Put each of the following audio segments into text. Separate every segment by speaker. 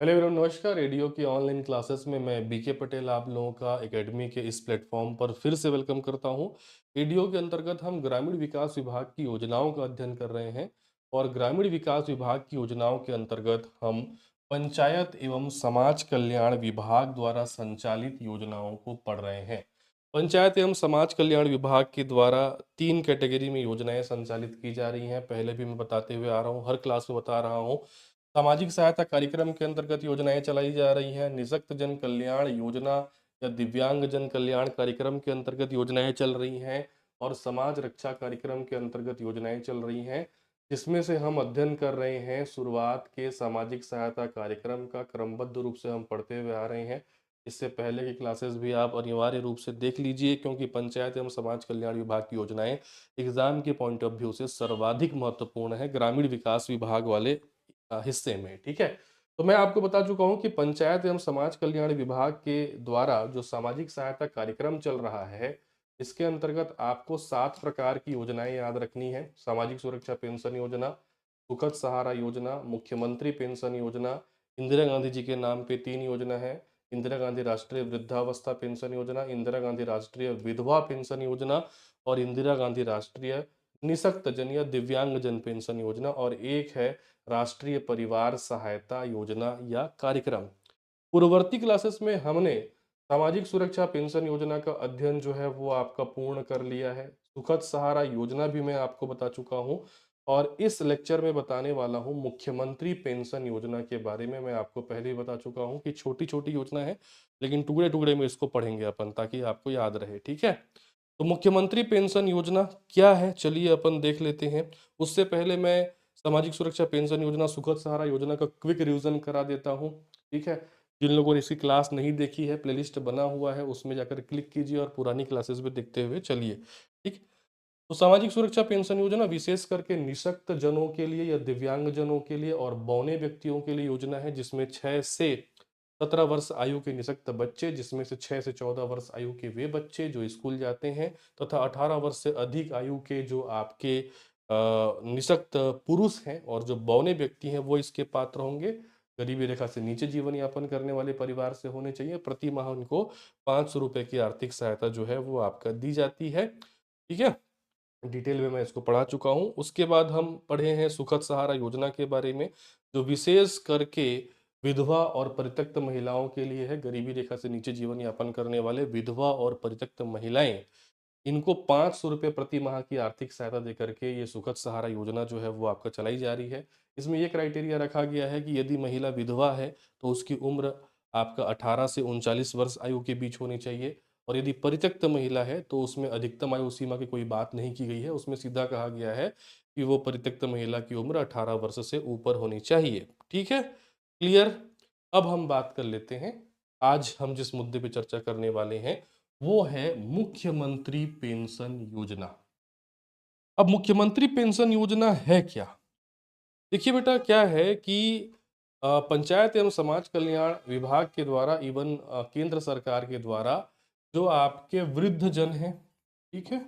Speaker 1: Hello everyone, नमस्कार। Radio की online classes में मैं बीके पटेल आप लोगों का एकेडमी के इस प्लेटफॉर्म पर फिर से वेलकम करता हूं। रेडियो के अंतर्गत हम ग्रामीण विकास विभाग की योजनाओं का अध्ययन कर रहे हैं और ग्रामीण विकास विभाग की योजनाओं के अंतर्गत हम पंचायत एवं समाज कल्याण विभाग द्वारा संचालित योजनाओं को पढ़ रहे हैं। पंचायत एवं समाज कल्याण विभाग के द्वारा 3 कैटेगरी में योजनाएं संचालित की जा रही हैं। पहले भी मैं बताते हुए आ रहा हूँ, हर क्लास में बता रहा हूँ। सामाजिक सहायता कार्यक्रम के अंतर्गत योजनाएं चलाई जा रही हैं। निःशक्त जन कल्याण योजना या दिव्यांग जन कल्याण कार्यक्रम के अंतर्गत योजनाएं चल रही हैं और समाज रक्षा कार्यक्रम के अंतर्गत योजनाएं चल रही हैं, जिसमें से हम अध्ययन कर रहे हैं शुरुआत के सामाजिक सहायता कार्यक्रम का क्रमबद्ध रूप से हम पढ़ते हुए आ रहे हैं। इससे पहले की क्लासेस भी आप अनिवार्य रूप से देख लीजिए, क्योंकि पंचायत एवं समाज कल्याण विभाग की योजनाएं एग्जाम के पॉइंट ऑफ व्यू से सर्वाधिक महत्वपूर्ण है ग्रामीण विकास विभाग वाले हिस्से में। ठीक है, तो मैं आपको बता चुका हूं कि पंचायत एवं समाज कल्याण विभाग के द्वारा जो सामाजिक सहायता कार्यक्रम चल रहा है, इसके अंतर्गत आपको 7 प्रकार की योजनाएं याद रखनी है। सामाजिक सुरक्षा पेंशन योजना, सुखद सहारा योजना, मुख्यमंत्री पेंशन योजना, इंदिरा गांधी जी के नाम पे 3 योजना है, इंदिरा गांधी राष्ट्रीय वृद्धावस्था पेंशन योजना, इंदिरा गांधी राष्ट्रीय विधवा पेंशन योजना और इंदिरा गांधी राष्ट्रीय निःशक्त जन या दिव्यांग जन पेंशन योजना, और एक है राष्ट्रीय परिवार सहायता योजना या कार्यक्रम। पूर्ववर्ती क्लासेस में हमने सामाजिक सुरक्षा पेंशन योजना का अध्ययन जो है वो आपका पूर्ण कर लिया है। सुखद सहारा योजना भी मैं आपको बता चुका हूं और इस लेक्चर में बताने वाला हूं मुख्यमंत्री पेंशन योजना के बारे में। मैं आपको पहले ही बता चुका हूं कि छोटी छोटी योजना है, लेकिन टुकड़े टुकड़े में इसको पढ़ेंगे अपन ताकि आपको याद रहे। ठीक है, तो मुख्यमंत्री पेंशन योजना क्या है, चलिए अपन देख लेते हैं। उससे पहले मैं सामाजिक सुरक्षा पेंशन योजना, सुखद सहारा योजना का क्विक रिवीजन करा देता हूँ। ठीक है, जिन लोगों ने इसकी क्लास नहीं देखी है, प्लेलिस्ट बना हुआ है, उसमें जाकर क्लिक कीजिए और पुरानी क्लासेस भी देखते हुए चलिए। ठीक, तो सामाजिक सुरक्षा पेंशन योजना विशेष करके निःशक्त जनों के लिए या दिव्यांग जनों के लिए और बौने व्यक्तियों के लिए योजना है, जिसमें 6 से 17 वर्ष आयु के निःशक्त बच्चे, जिसमें से 6 से 14 वर्ष आयु के वे बच्चे जो स्कूल जाते हैं, तथा 18 वर्ष से अधिक आयु के जो आपके निःशक्त पुरुष हैं और जो बौने व्यक्ति हैं वो इसके पात्र होंगे। गरीबी रेखा से नीचे जीवन यापन करने वाले परिवार से होने चाहिए। प्रति माह उनको 500 रुपए की आर्थिक सहायता जो है वो आपका दी जाती है। ठीक है, डिटेल में मैं इसको पढ़ा चुका हूँ। उसके बाद हम पढ़े हैं सुखद सहारा योजना के बारे में, जो विशेष करके विधवा और परित्यक्त महिलाओं के लिए है। गरीबी रेखा से नीचे जीवन यापन करने वाले विधवा और परित्यक्त महिलाएं, इनको 500 रुपये प्रति माह की आर्थिक सहायता देकर के ये सुखद सहारा योजना जो है वो आपका चलाई जा रही है। इसमें ये क्राइटेरिया रखा गया है कि यदि महिला विधवा है तो उसकी उम्र आपका 18 से 39 वर्ष आयु के बीच होनी चाहिए, और यदि परित्यक्त महिला है तो उसमें अधिकतम आयु सीमा की कोई बात नहीं की गई है। उसमें सीधा कहा गया है कि वो परित्यक्त महिला की उम्र 18 वर्ष से ऊपर होनी चाहिए। ठीक है, क्लियर। अब हम बात कर लेते हैं, आज हम जिस मुद्दे पे चर्चा करने वाले हैं वो है मुख्यमंत्री पेंशन योजना। अब मुख्यमंत्री पेंशन योजना है क्या? देखिए बेटा, क्या है कि पंचायत एवं समाज कल्याण विभाग के द्वारा, इवन केंद्र सरकार के द्वारा, जो आपके वृद्ध जन हैं, ठीक है,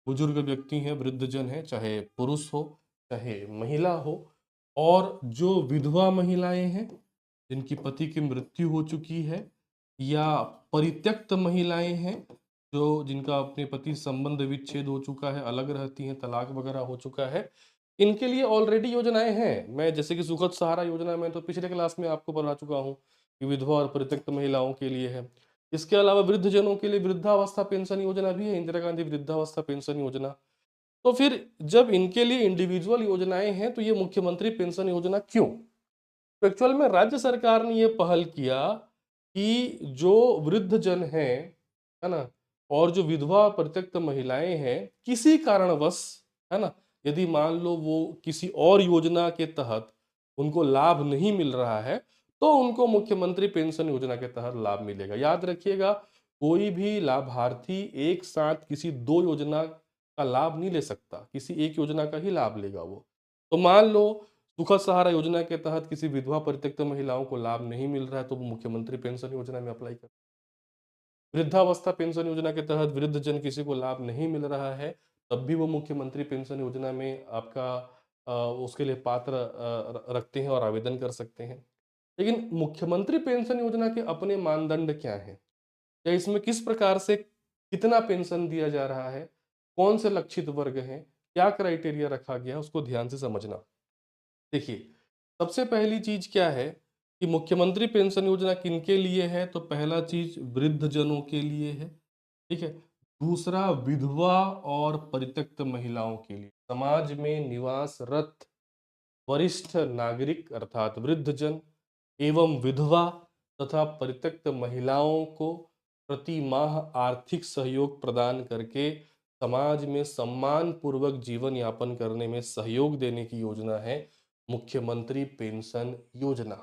Speaker 1: बुजुर्ग व्यक्ति हैं, वृद्ध जन हैं, चाहे पुरुष हो चाहे महिला हो, और जो विधवा महिलाएं हैं जिनकी पति की मृत्यु हो चुकी है, या परित्यक्त महिलाएं हैं जो जिनका अपने पति से संबंध विच्छेद हो चुका है, अलग रहती हैं, तलाक वगैरह हो चुका है, इनके लिए ऑलरेडी योजनाएं हैं। मैं जैसे कि सुखद सहारा योजना में तो पिछले क्लास में आपको बता चुका हूँ कि विधवा और परित्यक्त महिलाओं के लिए है। इसके अलावा वृद्ध जनों के लिए वृद्धावस्था पेंशन योजना भी है, इंदिरा गांधी वृद्धावस्था पेंशन योजना। तो फिर जब इनके लिए इंडिविजुअल योजनाएं हैं तो ये मुख्यमंत्री पेंशन योजना क्यों? तो एक्चुअल में राज्य सरकार ने ये पहल किया कि जो वृद्ध जन है ना, और जो विधवा परित्यक्त महिलाएं हैं, किसी कारणवश, है ना, यदि मान लो वो किसी और योजना के तहत उनको लाभ नहीं मिल रहा है, तो उनको मुख्यमंत्री पेंशन योजना के तहत लाभ मिलेगा। याद रखिएगा, कोई भी लाभार्थी एक साथ किसी 2 योजना का लाभ नहीं ले सकता, किसी एक योजना का ही लाभ लेगा वो। तो मान लो सुखद सहारा योजना के तहत किसी विधवा परित्यक्त महिलाओं को लाभ नहीं मिल रहा है तो वो मुख्यमंत्री पेंशन योजना में अप्लाई कर। वृद्धावस्था पेंशन योजना के तहत वृद्ध जन किसी को लाभ नहीं मिल रहा है, तब भी वो मुख्यमंत्री पेंशन योजना में आपका उसके लिए पात्र रखते हैं और आवेदन कर सकते हैं। लेकिन मुख्यमंत्री पेंशन योजना के अपने मानदंड क्या हैं? या इसमें किस प्रकार से कितना पेंशन दिया जा रहा है? कौन से लक्षित वर्ग हैं? क्या क्राइटेरिया रखा गया है? उसको ध्यान से समझना। देखिए, सबसे पहली चीज़ क्या है कि मुख्यमंत्री पेंशन योजना किनके लिए है? तो पहला चीज़ वृद्धजनों के लिए है, ठीक है? दूसरा विधवा और परित्यक्त महिलाओं के लिए। समाज में निवासरत वरिष्ठ नागरिक अर्थात वृद्धजन एवं विधवा तथा परित्यक्त महिलाओं को प्रति माह आर्थिक सहयोग प्रदान करके समाज में सम्मान पूर्वक जीवन यापन करने में सहयोग देने की योजना है मुख्यमंत्री पेंशन योजना।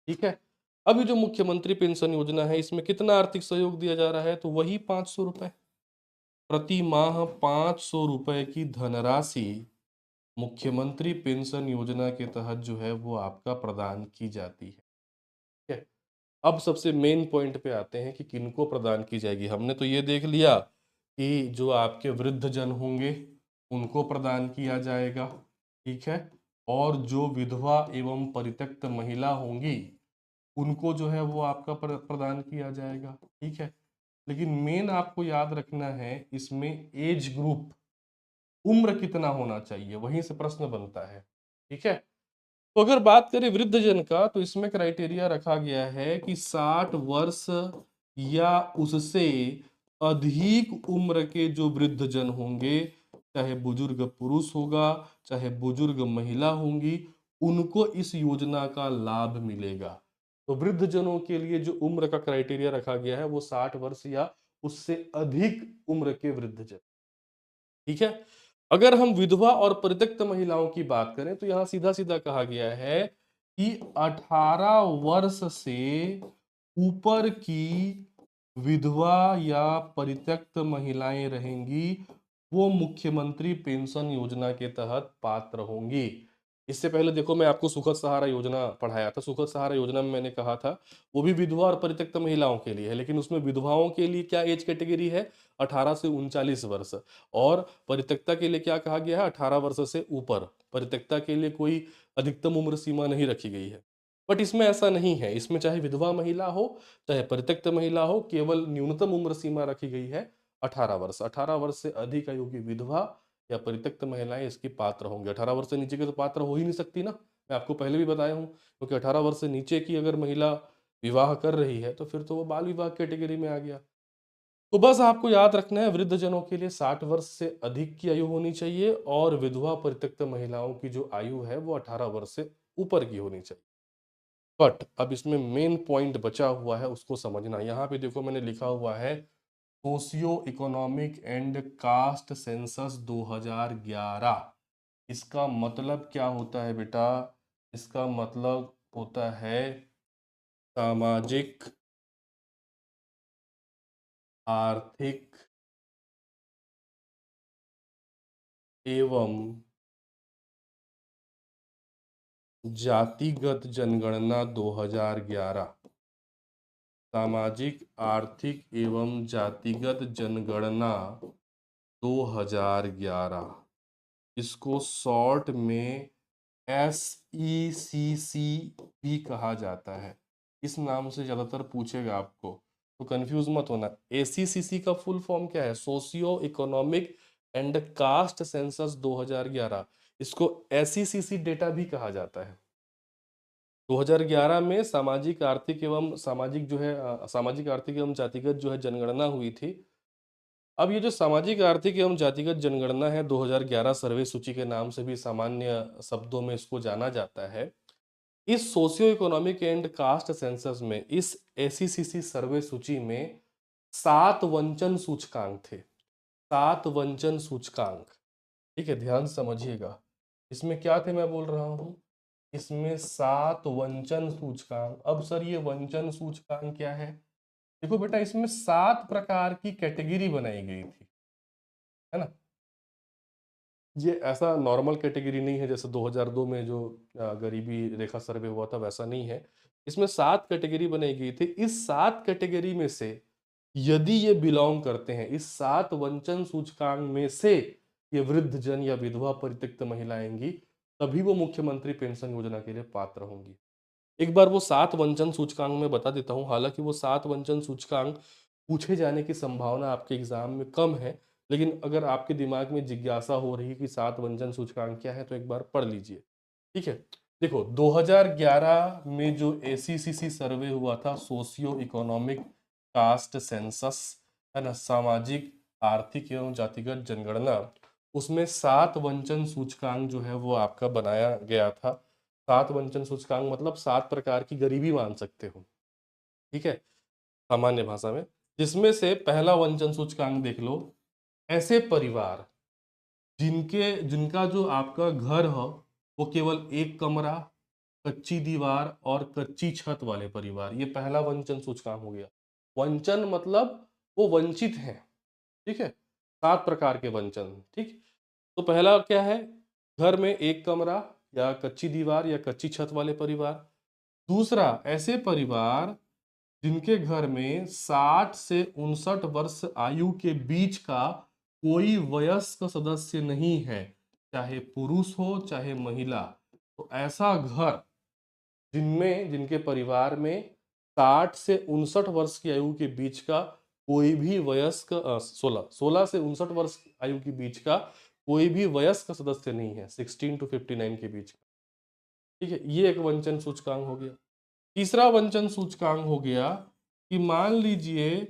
Speaker 1: ठीक है। अब ये जो मुख्यमंत्री पेंशन योजना है इसमें कितना आर्थिक सहयोग दिया जा रहा है? तो वही 500 रुपए प्रति माह। 500 रुपए की धनराशि मुख्यमंत्री पेंशन योजना के तहत जो है वो आपका प्रदान की जाती है। ठीक है। अब सबसे मेन पॉइंट पे आते हैं कि किनको प्रदान की जाएगी। हमने तो ये देख लिया कि जो आपके वृद्ध जन होंगे उनको प्रदान किया जाएगा, ठीक है, और जो विधवा एवं परित्यक्त महिला होंगी उनको जो है वो आपका प्रदान किया जाएगा, ठीक है। लेकिन मेन आपको याद रखना है इसमें एज ग्रुप, उम्र कितना होना चाहिए, वहीं से प्रश्न बनता है, ठीक है। तो अगर बात करें वृद्धजन का तो इसमें क्राइटेरिया रखा गया है कि 60 वर्ष या उससे अधिक उम्र के जो वृद्धजन होंगे, चाहे बुजुर्ग पुरुष होगा चाहे बुजुर्ग महिला होंगी, उनको इस योजना का लाभ मिलेगा। तो वृद्धजनों के लिए जो उम्र का क्राइटेरिया रखा गया है वो 60 वर्ष या उससे अधिक उम्र के वृद्धजन, ठीक है। अगर हम विधवा और परित्यक्त महिलाओं की बात करें तो यहां सीधा सीधा कहा गया है कि 18 वर्ष से ऊपर की विधवा या परित्यक्त महिलाएं रहेंगी वो मुख्यमंत्री पेंशन योजना के तहत पात्र होंगी। इससे पहले देखो मैं आपको सुखद सहारा योजना पढ़ाया था। सुखद सहारा योजना में मैंने कहा था वो भी विधवा और परित्यक्त महिलाओं के लिए है, लेकिन उसमें विधवाओं के लिए क्या एज कैटेगरी है? 18 से 39 वर्ष। और परित्यक्ता के लिए क्या कहा गया है? 18 वर्ष से ऊपर। परित्यक्ता के लिए कोई अधिकतम उम्र सीमा नहीं रखी गई है। बट इसमें ऐसा नहीं है। इसमें चाहे विधवा महिला हो चाहे परित्यक्त महिला हो, केवल न्यूनतम उम्र सीमा रखी गई है 18 वर्ष। 18 वर्ष से अधिक आयु की विधवा या परित्यक्त महिलाएं इसकी पात्र होंगे। 18 वर्ष से नीचे के तो पात्र हो ही नहीं सकती ना, मैं आपको पहले भी बताया हूं, क्योंकि 18 वर्ष से नीचे की अगर महिला विवाह कर रही है तो फिर तो वो बाल विवाह कैटेगरी में आ गया। तो बस आपको याद रखना है वृद्धजनों के लिए 60 वर्ष से अधिक की आयु होनी चाहिए और विधवा परित्यक्त महिलाओं की जो आयु है वो 18 वर्ष से ऊपर की होनी चाहिए। बट अब इसमें मेन पॉइंट बचा हुआ है, उसको समझना। यहाँ पे देखो मैंने लिखा हुआ है socio economic and caste census 2011। इसका मतलब क्या होता है बेटा? इसका मतलब होता है सामाजिक आर्थिक एवं जातिगत जनगणना 2011। सामाजिक आर्थिक एवं जातिगत जनगणना 2011, इसको शॉर्ट में SECC भी कहा जाता है। इस नाम से ज्यादातर पूछेगा आपको, तो कंफ्यूज मत होना। ACCC का फुल फॉर्म क्या है? Socio economic and caste census 2011। इसको SECC डेटा भी कहा जाता है। 2011 में सामाजिक आर्थिक एवं सामाजिक जो है सामाजिक आर्थिक एवं जातिगत जो है जनगणना हुई थी। अब ये जो सामाजिक आर्थिक एवं जातिगत जनगणना है 2011 सर्वे सूची के नाम से भी सामान्य शब्दों में इसको जाना जाता है। इस socio economic and caste census में, इस एसईसीसी सर्वे सूची में 7 वंचन सूचकांक थे। 7 वंचन सूचकांक, ठीक है, ध्यान से समझिएगा। इसमें क्या थे मैं बोल रहा हूं? इसमें 7 वंचन सूचकांक। अब सर ये वंचन सूचकांक क्या है? देखो बेटा इसमें 7 प्रकार की कैटेगरी बनाई गई थी, है ना। ये ऐसा नॉर्मल कैटेगरी नहीं है जैसे 2002 में जो गरीबी रेखा सर्वे हुआ था, वैसा नहीं है। इसमें 7 कैटेगरी बनाई गई थी। इस 7 कैटेगरी में से यदि ये बिलोंग करते हैं, इस 7 वंचन सूचकांक में से ये वृद्ध जन या विधवा परित्यक्त महिलाएंगी, तभी वो मुख्यमंत्री पेंशन योजना के लिए पात्र होंगी। एक बार वो 7 वंचन सूचकांक मैं बता देता हूँ, हालाँकि वो 7 वंचन सूचकांक पूछे जाने की संभावना आपके एग्ज़ाम में कम है, लेकिन अगर आपके दिमाग में जिज्ञासा हो रही है कि 7 वंचन सूचकांक क्या है, तो एक बार पढ़ लीजिए, ठीक है? देखो, 2011 में जो एसीसीसी सर्वे हुआ था, सोशियो इकोनॉमिक कास्ट सेंसस, है ना? सामाजिक, आर्थिक एवं जातिगत जनगणना, उसमें 7 वंचन सूचकांक जो है वो आपका बनाया गया था। 7 वंचन सूचकांक मतलब 7 प्रकार की गरीबी मान सकते हो, ठीक है? सामान्य भाषा में। जिसमें से पहला वंचन सूचकांक देख लो, ऐसे परिवार जिनका जो आपका घर हो, वो केवल 1 कमरा, कच्ची दीवार और कच्ची छत वाले परिवार, ये पहला वंचन सूचकांक हो गया। वंचन मतलब वो वंचित हैं, ठीक है? 7 प्रकार के वंचन, ठीक? तो पहला क्या है? घर में 1 कमरा या कच्ची दीवार या कच्ची छत वाले परिवार। दूसरा, ऐसे परिवार जिनके घर में 60 से 59 वर्ष आयु के बीच का कोई वयस्क सदस्य नहीं है, चाहे पुरुष हो चाहे महिला। तो ऐसा घर जिनके परिवार में 60 से 59 वर्ष की आयु के बीच का कोई भी वयस्क 16 से 59 वर्ष आयु के बीच का कोई भी वयस्क सदस्य नहीं है, 16 टू 59 के बीच का, ठीक है? ये एक वंचन सूचकांक हो गया। तीसरा वंचन सूचकांक हो गया कि मान लीजिए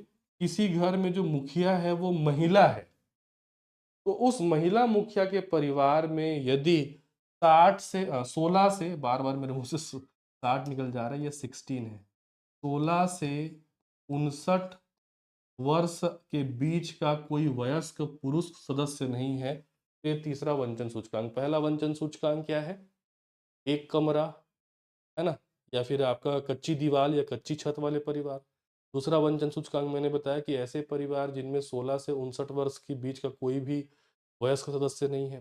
Speaker 1: किसी घर में जो मुखिया है वो महिला है, तो उस महिला मुखिया के परिवार में यदि 16 से, बार बार मेरे मुंह से 60 निकल जा रहा है, ये 16 है, 16 से 59 वर्ष के बीच का कोई वयस्क पुरुष सदस्य नहीं है, तो ये तीसरा वंचन सूचकांक। पहला वंचन सूचकांक क्या है? 1 कमरा, है ना? या फिर आपका कच्ची दीवार या कच्ची छत वाले परिवार। दूसरा वंचन सूचकांक मैंने बताया कि ऐसे परिवार जिनमें 16 से 59 वर्ष के बीच का कोई भी वयस्क सदस्य नहीं है।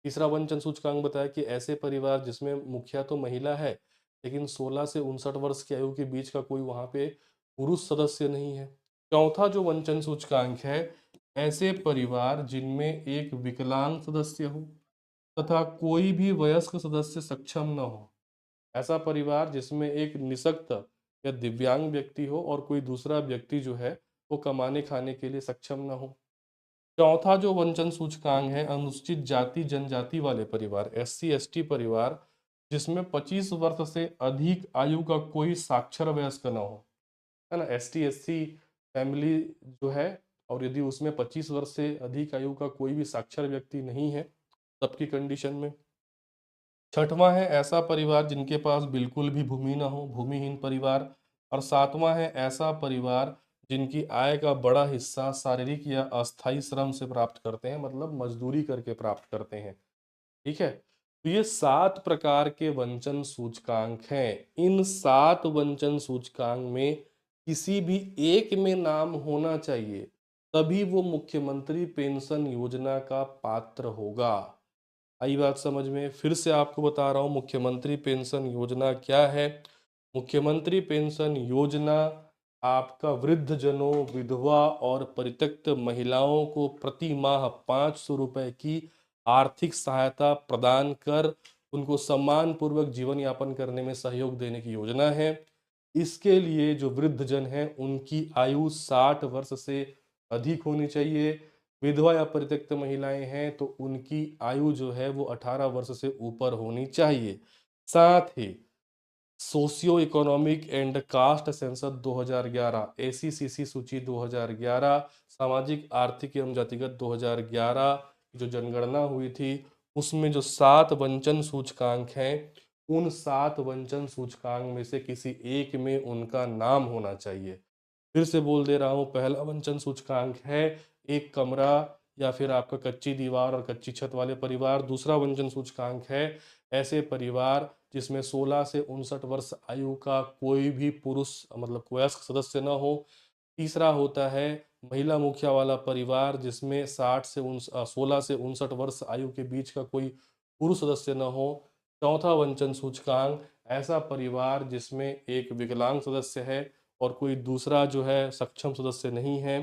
Speaker 1: तीसरा वंचन सूचकांक बताया कि ऐसे परिवार जिसमें मुखिया तो महिला है, लेकिन 16 से 59 वर्ष की आयु के बीच का कोई वहाँ पे पुरुष सदस्य नहीं है। चौथा जो वंचन सूचकांक है, ऐसे परिवार जिनमें एक विकलांग सदस्य हो तथा कोई भी वयस्क सदस्य सक्षम न हो। ऐसा परिवार जिसमें एक निःशक्त या दिव्यांग व्यक्ति हो और कोई दूसरा व्यक्ति जो है वो कमाने खाने के लिए सक्षम ना हो। चौथा जो वंचन सूचकांक है, अनुसूचित जाति जनजाति वाले परिवार, एससी एसटी परिवार, जिसमें 25 वर्ष से अधिक आयु का कोई साक्षर वयस्क ना हो, है ना? एसटी एससी फैमिली जो है, और यदि उसमें 25 वर्ष से अधिक आयु का कोई भी साक्षर व्यक्ति नहीं है, तब की कंडीशन में। छठवां है ऐसा परिवार जिनके पास बिल्कुल भी भूमि ना हो, भूमिहीन परिवार। और सातवां है ऐसा परिवार जिनकी आय का बड़ा हिस्सा शारीरिक या अस्थायी श्रम से प्राप्त करते हैं, मतलब मजदूरी करके प्राप्त करते हैं, ठीक है? तो ये 7 प्रकार के वंचन सूचकांक हैं। इन 7 वंचन सूचकांक में किसी भी एक में नाम होना चाहिए, तभी वो मुख्यमंत्री पेंशन योजना का पात्र होगा। आई बात समझ में? फिर से आपको बता रहा हूँ मुख्यमंत्री पेंशन योजना क्या है। मुख्यमंत्री पेंशन योजना आपका वृद्धजनों, विधवा और परित्यक्त महिलाओं को प्रति माह 500 रुपए की आर्थिक सहायता प्रदान कर उनको सम्मान पूर्वक जीवन यापन करने में सहयोग देने की योजना है। इसके लिए जो वृद्धजन हैं उनकी आयु 60 वर्ष से अधिक होनी चाहिए। विधवा या परित्यक्त महिलाएं हैं तो उनकी आयु जो है वो 18 वर्ष से ऊपर होनी चाहिए। साथ ही socio economic and caste census 2011, SECC सूची 2011, सामाजिक आर्थिक एवं जातिगत 2011 जो जनगणना हुई थी, उसमें जो 7 वंचन सूचकांक हैं, उन 7 वंचन सूचकांक में से किसी एक में उनका नाम होना चाहिए। फिर से बोल दे रहा हूँ, पहला वंचन सूचकांक है 1 कमरा या फिर आपका कच्ची दीवार और कच्ची छत वाले परिवार। दूसरा वंचन सूचकांक है ऐसे परिवार जिसमें 16 से 59 वर्ष आयु का कोई भी पुरुष मतलब वयस्क सदस्य न हो। तीसरा होता है महिला मुखिया वाला परिवार जिसमें 16 से 59 वर्ष आयु के बीच का कोई पुरुष सदस्य न हो। चौथा वंचन सूचकांक ऐसा परिवार जिसमें एक विकलांग सदस्य है और कोई दूसरा जो है सक्षम सदस्य नहीं है।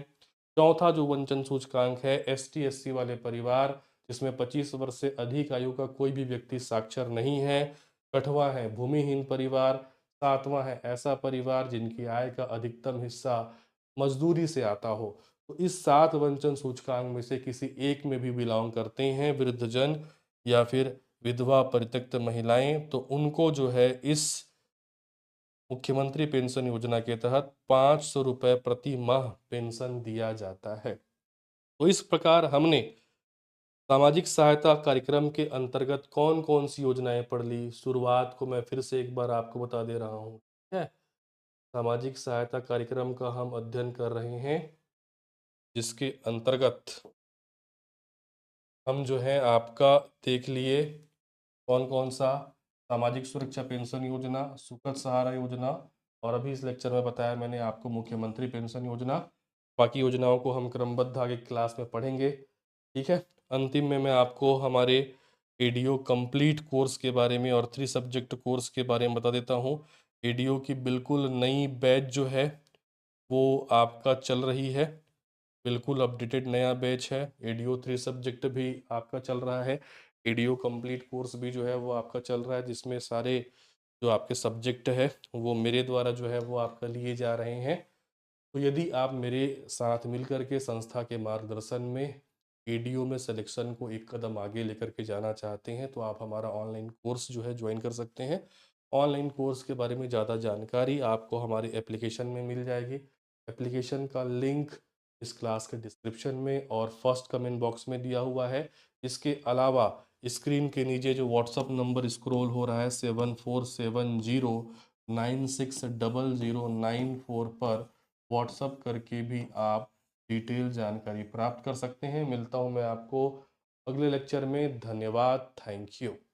Speaker 1: चौथा जो वंचन सूचकांक है एसटी एससी वाले परिवार जिसमें 25 वर्ष से अधिक आयु का कोई भी व्यक्ति साक्षर नहीं है। 6वां है भूमिहीन परिवार। 7वां है ऐसा परिवार जिनकी आय का अधिकतम हिस्सा मजदूरी से आता हो। तो इस 7 वंचन सूचकांक में से किसी एक में भी बिलॉन्ग करते हैं वृद्धजन या फिर विधवा परित्यक्त महिलाएं, तो उनको जो है इस मुख्यमंत्री पेंशन योजना के तहत 500 रुपये प्रति माह पेंशन दिया जाता है। तो इस प्रकार हमने सामाजिक सहायता कार्यक्रम के अंतर्गत कौन कौन सी योजनाएं पढ़ ली। शुरुआत को मैं फिर से एक बार आपको बता दे रहा हूँ, ठीक है। सामाजिक सहायता कार्यक्रम का हम अध्ययन कर रहे हैं, जिसके अंतर्गत हम जो है आपका देख लिए कौन कौन सा सामाजिक सुरक्षा पेंशन योजना, सुकद सहारा योजना, और अभी इस लेक्चर में बताया मैंने आपको मुख्यमंत्री पेंशन योजना। बाकी योजनाओं को हम क्रमबद्ध आगे क्लास में पढ़ेंगे, ठीक है। अंतिम में मैं आपको हमारे एडीओ कंप्लीट कोर्स के बारे में और 3 सब्जेक्ट कोर्स के बारे में बता देता हूँ। एडीओ की बिल्कुल नई बैच जो है वो आपका चल रही है, बिल्कुल अपडेटेड नया बैच है। एडीओ 3 सब्जेक्ट भी आपका चल रहा है। एडीओ कंप्लीट कोर्स भी जो है वो आपका चल रहा है, जिसमें सारे जो आपके सब्जेक्ट है वो मेरे द्वारा जो है वो आपका लिए जा रहे हैं। तो यदि आप मेरे साथ मिलकर के संस्था के मार्गदर्शन में एडीओ में सिलेक्शन को एक कदम आगे लेकर के जाना चाहते हैं, तो आप हमारा ऑनलाइन कोर्स जो है ज्वाइन कर सकते हैं। ऑनलाइन कोर्स के बारे में ज़्यादा जानकारी आपको हमारे एप्लीकेशन में मिल जाएगी। एप्लीकेशन का लिंक इस क्लास के डिस्क्रिप्शन में और फर्स्ट कमेंट बॉक्स में दिया हुआ है। इसके अलावा स्क्रीन के नीचे जो व्हाट्सअप नंबर स्क्रॉल हो रहा है 7470960094 पर व्हाट्सअप करके भी आप डिटेल जानकारी प्राप्त कर सकते हैं। मिलता हूं मैं आपको अगले लेक्चर में। धन्यवाद, थैंक यू।